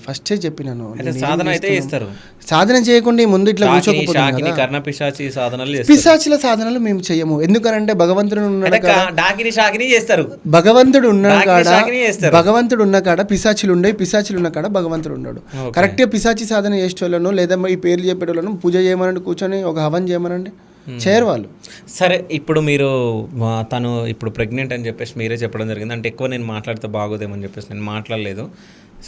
ఫస్టే చెప్పినాను. సాధన అయితే చేస్తారు. సాధన చేయకుండా ముందు ఇట్లా కూర్చోకపోతే కర్ణ పిశాచి సాధనలు, పిశాచిల సాధనలు మేము చెయ్యము. ఎందుకనంటే భగవంతుడు చేస్తారు. భగవంతుడు ఉన్న కాడ పిశాచులు ఉండే, పిశాచులు ఉన్న కాడ భగవంతుడు ఉన్నాడు. కరెక్ట్ గా పిశాచి సాధన చేసేటోళ్ళను లేదా ఈ పేర్లు చెప్పేటోళ్ళను పూజ చేయమనండి, కూర్చొని ఒక హవన్ చేయమనండి, చేయరు వాళ్ళు. సరే, ఇప్పుడు మీరు తను ఇప్పుడు ప్రెగ్నెంట్ అని చెప్పేసి మీరే చెప్పడం జరిగింది. అంటే ఎక్కువ నేను మాట్లాడితే బాగోదేమని చెప్పేసి నేను మాట్లాడలేదు.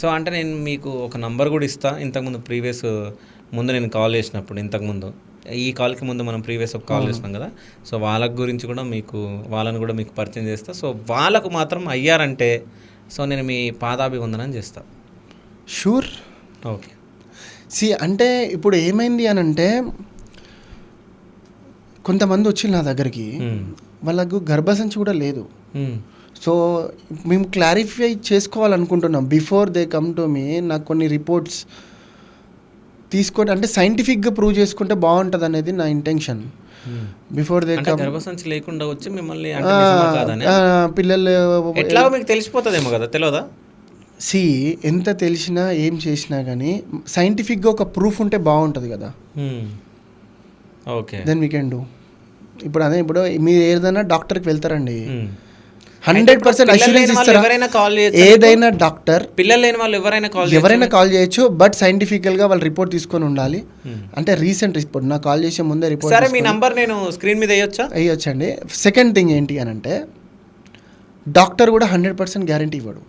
సో అంటే నేను మీకు ఒక నంబర్ కూడా ఇస్తా. ఇంతకుముందు ముందు నేను కాల్ చేసినప్పుడు, ఇంతకుముందు ఈ కాల్కి ముందు మనం ప్రీవియస్ ఒక కాల్ చేసినాం కదా, సో వాళ్ళకి గురించి కూడా వాళ్ళని కూడా మీకు పరిచయం చేస్తా. సో వాళ్ళకు మాత్రం అయ్యారంటే సో నేను మీ పాదాభివందనం చేస్తా. షూర్. ఓకే. అంటే ఇప్పుడు ఏమైంది అని అంటే, కొంతమంది వచ్చి నా దగ్గరికి వాళ్ళకు గర్భసంచి కూడా లేదు. సో మేము క్లారిఫై చేసుకోవాలనుకుంటున్నాం before they come to me. నాకు కొన్ని రిపోర్ట్స్ తీసుకొని అంటే సైంటిఫిక్గా ప్రూవ్ చేసుకుంటే బాగుంటుంది అనేది నా ఇంటెన్షన్. బిఫోర్ దే కమ్ గర్భసంచి లేకుండా వచ్చి మిమ్మల్ని పిల్లలు ఎట్లా మీకు తెలిసిపోతుందేమో కదా, తెలియదా? ఎంత తెలిసినా ఏం చేసినా కానీ సైంటిఫిక్గా ఒక ప్రూఫ్ ఉంటే బాగుంటుంది కదా. Okay, then we can do. ఇప్పుడు మీరు ఏదైనా డాక్టర్కి వెళ్తారండి, 100% అష్యూరెన్స్ ఇస్తారా? ఏదైనా డాక్టర్ పిల్లలు లేని వాళ్ళు ఎవరైనా కాల్ చేయొచ్చు, బట్ సైంటిఫికల్ గా వాళ్ళు రిపోర్ట్ తీసుకొని ఉండాలి. అంటే రీసెంట్ రిపోర్ట్, నా కాల్ చేసే ముందే రిపోర్ట్. సరే, మీ నంబర్ నేను స్క్రీన్ మీద వేయొచ్చండి. సెకండ్ థింగ్ ఏంటి అని అంటే, డాక్టర్ కూడా 100% గ్యారంటీ ఇవ్వడు,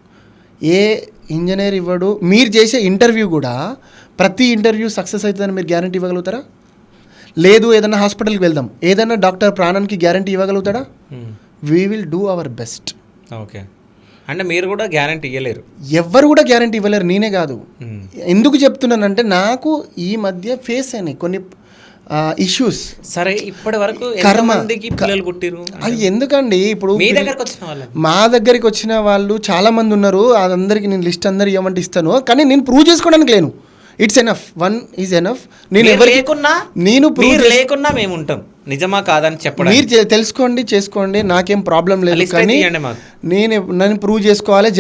ఏ ఇంజనీర్ ఇవ్వడు. మీరు చేసే ఇంటర్వ్యూ కూడా ప్రతి ఇంటర్వ్యూ సక్సెస్ అవుతుందని మీరు గ్యారంటీ ఇవ్వగలుగుతారా? లేదు, ఏదైనా హాస్పిటల్కి వెళ్దాం, ఏదైనా డాక్టర్ ప్రాణానికి గ్యారంటీ ఇవ్వగలుగుతాడా? We will do our best. Okay, అంటే మీరు కూడా గ్యారంటీ ఇవ్వలేరు, ఎవ్వరు కూడా గ్యారంటీ ఇవ్వలేరు. నేనే కాదు. ఎందుకు చెప్తున్నానంటే, నాకు ఈ మధ్య ఫేస్ అయినాయి కొన్ని ఇష్యూస్. సరే, ఇప్పటి వరకు పిల్లలు పుట్టిరు అది ఎందుకండి? ఇప్పుడు మా దగ్గరికి వచ్చిన వాళ్ళు చాలా మంది ఉన్నారు. అదందరికి నేను లిస్ట్ అందరు ఇవ్వమంటే ఇస్తాను, కానీ నేను ప్రూవ్ చేసుకోవడానికి లేను. It's enough, one is enough. నేను ప్రూవ్ లేకున్నా మేము ఉంటాం, నిజమా కాదని చెప్పండి. మీరు తెలుసుకోండి, చేసుకోండి, నాకేం ప్రాబ్లం లేదు. కానీ నేను ప్రూవ్ చేసుకోవాలి.